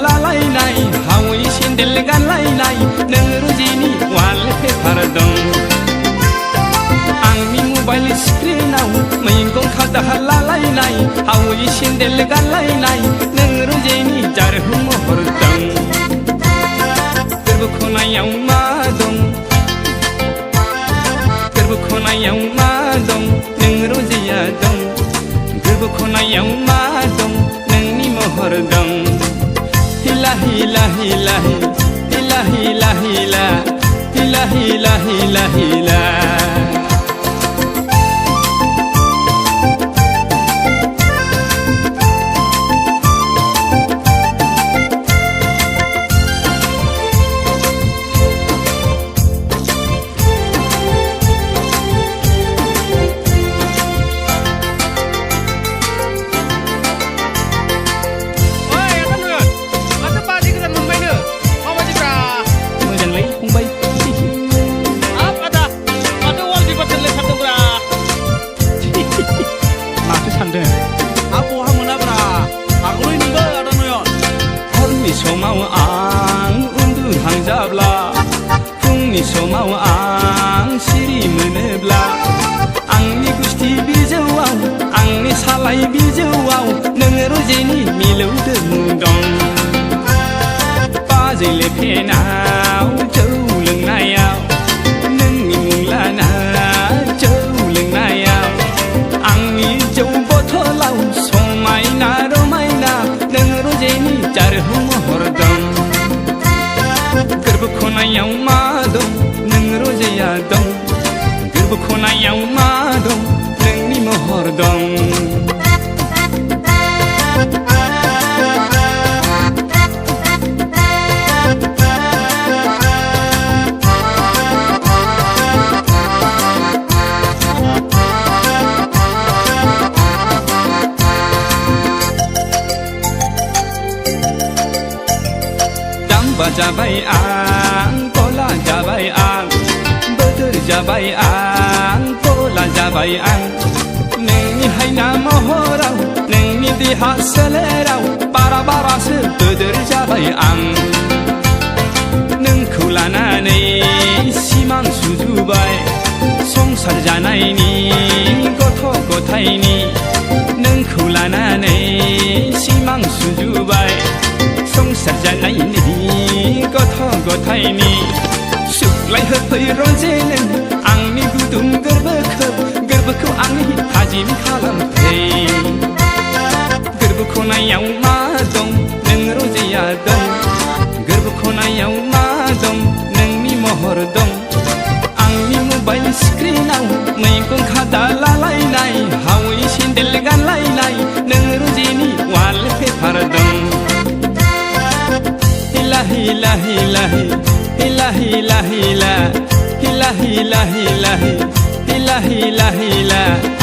लालायनाय हावै सेन्देल गानलायनाय नों रुजिनि वालपेपार दं आंनि मबाइल स्क्रिनाव मैगं खादा लालायनाय हावै सेन्देल गानलायनाय नों रुजिनि जारहु महर दं गोरबो खनायाव मा दं गोरबो खनायाव मा दं नों रुजिया दं गोरबो खनायाव मा दं नोंनि महर दं हिला हिला हिला हिला हिला हिला हिला हिला हिला हिला समाव आं उन्दुहांजाब्ला फुंनि समाव आं सिरि मोनोब्ला आंनि गुस्थि बिजौआव आंनि सालाय बिजौआव नों रुजिनि मिलौदो मुं दं बाजै लेफेनाव जौ लोंनायाव नोंनि मुं लाना जौ लोंनायाव आंनि जौ बथलाव समायना रमायना नों रुजिनि जारहु महर दं गोरबो खनायाव मा दं नों रुजिया दं गोरबो खनायाव मा दं नोंनि महर दं जाबाय आं गला जाबाय आं बोथोर जाबाय आं गला जाबाय आं नोंनि हायना महराव नोंनि देहा सोलेराव बारा बारासो बोदोर जाबाय आं नोंखौ लानानै सिमां सुजुबाय संसार जानायनि गथ' गथायनि नोंखौ लानानै सिमां सुजुबाय संसार जानायनि गथ' गथायनि सुग्लाय होफै रजे नों आंनि गुदुं गोरबोखौ आंनि थाजिम खालामफै गोरबो खनायाव मा दं नों रजेया दं गोरबो खनायाव मा दं नोंनि महर दं आंनि मबाइल स्क्रिनाव मैगं खादा लालायनाय हावै सेन्देल गानलायनाय नों रुजिनि वालपेपार दं हिला हिला हिला हिला हिला हिला हिला हिला हिला हिला हिला